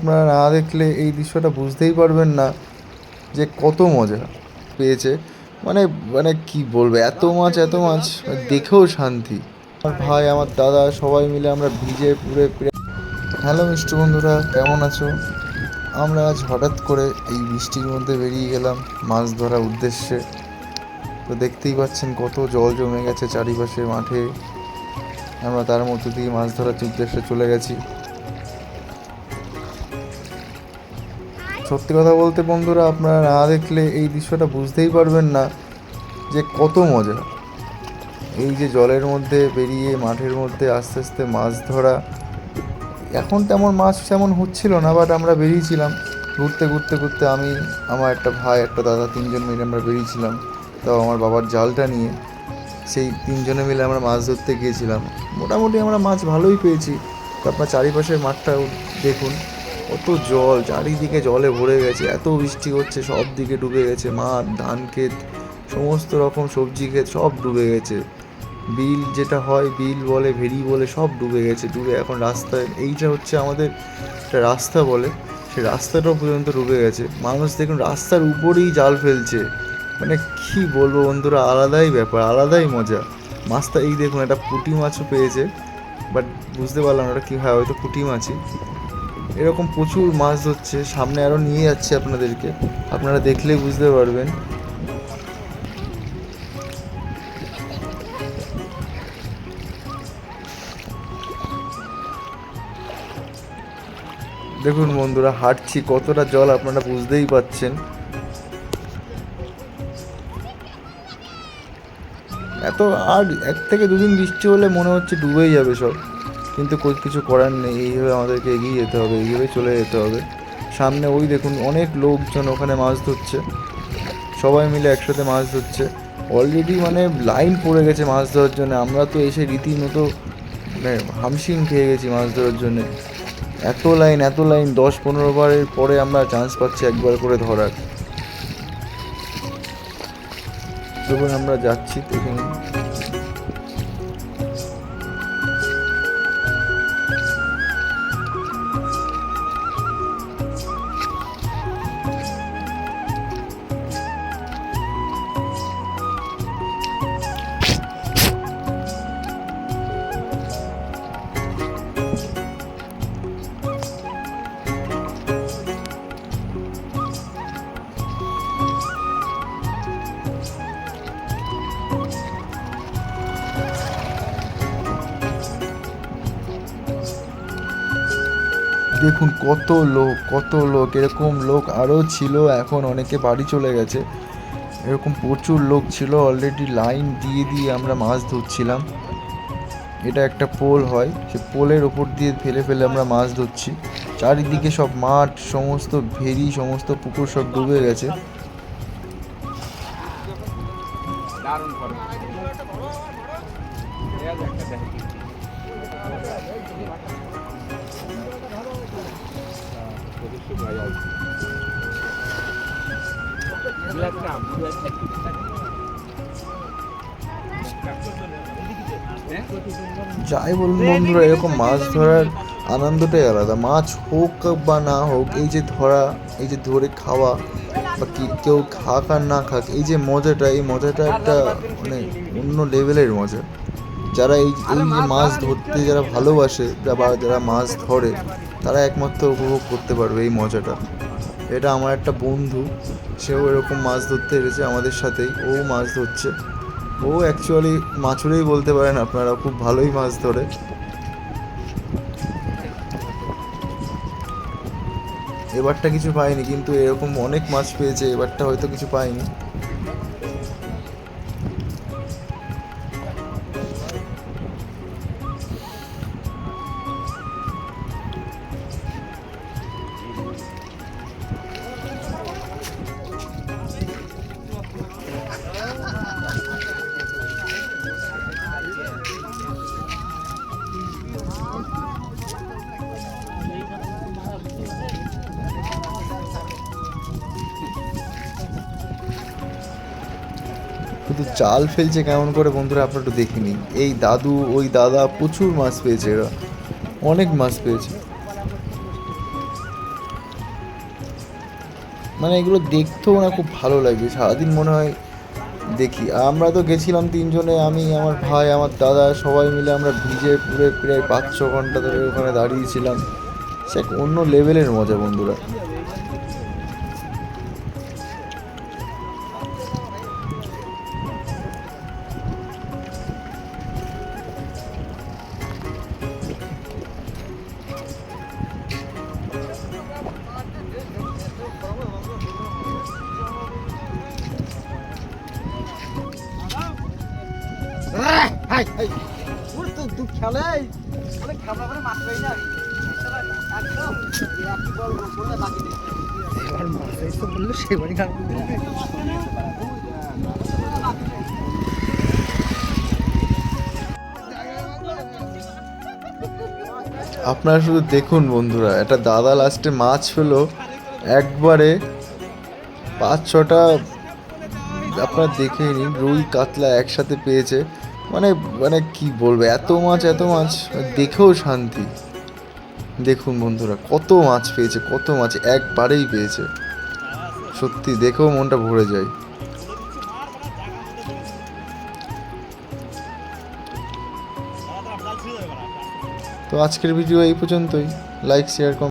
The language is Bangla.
আপনারা না দেখলে এই দৃশ্যটা বুঝতেই পারবেন না যে কত মজা পেয়েছে। মানে মানে কি বলবো, এত মাছ দেখেও শান্তি। আমার ভাই, আমার দাদা, সবাই মিলে আমরা ভিজে পুরে। হ্যালো মিষ্টি বন্ধুরা, কেমন আছো? আমরা আজ হঠাৎ করে এই বৃষ্টির মধ্যে বেরিয়ে গেলাম মাছ ধরার উদ্দেশ্যে। তো দেখতেই পাচ্ছেন কত জল জমে গেছে চারিপাশে মাঠে। আমরা তার মধ্যে দিয়ে মাছ ধরার উদ্দেশ্যে চলে গেছি। সত্যি কথা বলতে বন্ধুরা, আপনারা না দেখলে এই দৃশ্যটা বুঝতেই পারবেন না যে কত মজা। এই যে জলের মধ্যে বেরিয়ে মাঠের মধ্যে আস্তে আস্তে মাছ ধরা। এখন তেমন মাছ তেমন হচ্ছিল না, বাট আমরা বেরিয়েছিলাম ঘুরতে ঘুরতে ঘুরতে। আমি, আমার একটা ভাই, একটা দাদা, তিনজন মিলে আমরা বেরিয়েছিলাম। তাও আমার বাবার জালটা নিয়ে সেই তিনজনে মিলে আমরা মাছ ধরতে গিয়েছিলাম। মোটামুটি আমরা মাছ ভালোই পেয়েছি। তো আপনার চারিপাশের মাঠটা দেখুন, কত জল, চারিদিকে জলে ভরে গেছে, এত বৃষ্টি হচ্ছে, সব দিকে ডুবে গেছে মাঠ, ধান ক্ষেত, সমস্ত রকম সবজি ক্ষেত সব ডুবে গেছে। বিল যেটা হয়, বিল বলে, ভেরি বলে, সব ডুবে গেছে। ডুবে এখন রাস্তায়, এইটা হচ্ছে আমাদের একটা রাস্তা বলে, সেই রাস্তাটাও পর্যন্ত ডুবে গেছে। মানুষ দেখুন রাস্তার উপরেই জাল ফেলছে। মানে কি বলবো বন্ধুরা, আলাদাই ব্যাপার, আলাদাই মজা। মাছটা এই দেখুন, একটা পুঁটি মাছও পেয়েছে, বাট বুঝতে পারলাম না ওটা কী হয়, হয়তো পুঁটি মাছই। এরকম প্রচুর মাছ ধরছে, সামনে আরও নিয়ে যাচ্ছে আপনাদেরকে, আপনারা দেখলেই বুঝতে পারবেন। দেখুন বন্ধুরা, হাঁটছি, কতটা জল আপনারা বুঝতেই পাচ্ছেন। এত আর 1 থেকে 2 দিন বৃষ্টি হলে মনে হচ্ছে ডুবেই যাবে সব, কিন্তু কিছু করার নেই। এইভাবে আমাদেরকে এগিয়ে যেতে হবে, এইভাবে চলে যেতে হবে। সামনে ওই দেখুন অনেক লোকজন ওখানে মাছ ধরছে, সবাই মিলে একসাথে মাছ ধরছে। অলরেডি মানে লাইন পড়ে গেছে মাছ ধরার জন্য। আমরা তো এসে রীতিমতো মানে হামশিম খেয়ে গেছি মাছ ধরার জন্যে। এত লাইন 10-15 বারের পরে আমরা চান্স পাচ্ছি একবার করে ধরার। তখন আমরা যাচ্ছি, দেখুন দেখুন কত লোক এরকম লোক আরও ছিল, এখন অনেকে বাড়ি চলে গেছে। এরকম প্রচুর লোক ছিল, অলরেডি লাইন দিয়ে দিয়ে আমরা মাছ ধরছিলাম। এটা একটা পোল হয়, সে পোলের ওপর দিয়ে ফেলে ফেলে আমরা মাছ ধরছি। চারিদিকে সব মাঠ, সমস্ত ভেরি, সমস্ত পুকুর সব ডুবে গেছে। যাই বলুন বন্ধুরা, এরকম মাছ ধরার আনন্দটাই আলাদা। মাছ হোক বা না হোক, এই যে ধরা, এই যে ধরে খাওয়া, বা কি কেউ খাক আর না খাক, এই যে মজাটা, এই মজাটা একটা মানে অন্য লেভেলের মজা। যারা এই যে মাছ ধরতে যারা ভালোবাসে বা যারা মাছ ধরে, তারা একমাত্র উপভোগ করতে পারবে এই মজাটা। এটা আমার একটা বন্ধু, সেও এরকম মাছ ধরতে এসেছে আমাদের সাথেই, ও মাছ ধরছে। ও অ্যাকচুয়ালি মাছুরেই বলতে পারেন আপনারা, খুব ভালোই মাছ ধরে। এবারটা কিছু পাইনি, কিন্তু এরকম অনেক মাছ পেয়েছে, এবারটা হয়তো কিছু পাইনি। শুধু জাল ফেলছে কেমন করে বন্ধুরা, আপনারা একটু দেখে নিন। এই দাদু, ওই দাদা প্রচুর মাছ পেয়েছে, এরা অনেক মাছ পেয়েছে। মানে এগুলো দেখতেও না খুব ভালো লাগে, সারাদিন মনে হয় দেখি। আমরা তো গেছিলাম তিনজনে, আমি, আমার ভাই, আমার দাদা, সবাই মিলে আমরা ভিজে পুরো প্রায় 5-6 ঘন্টা ধরে ওখানে দাঁড়িয়েছিলাম। সে এক অন্য লেভেলের মজা বন্ধুরা। আপনারা শুধু দেখুন বন্ধুরা, একটা দাদা লাস্টে মাছ হলো একবারে 5-6টা, আপনারা দেখে নিন, রুই কাতলা একসাথে পেয়েছে। মানে মানে কি বলবো, এত মাছ এত মাছ, দেখেও শান্তি। দেখুন বন্ধুরা, কত মাছ পেয়েছে, কত মাছ একবারেই পেয়েছে, সত্যি দেখেও মনটা ভরে যায়। তো আজকের ভিডিও এই পর্যন্তই। Like, share, comment.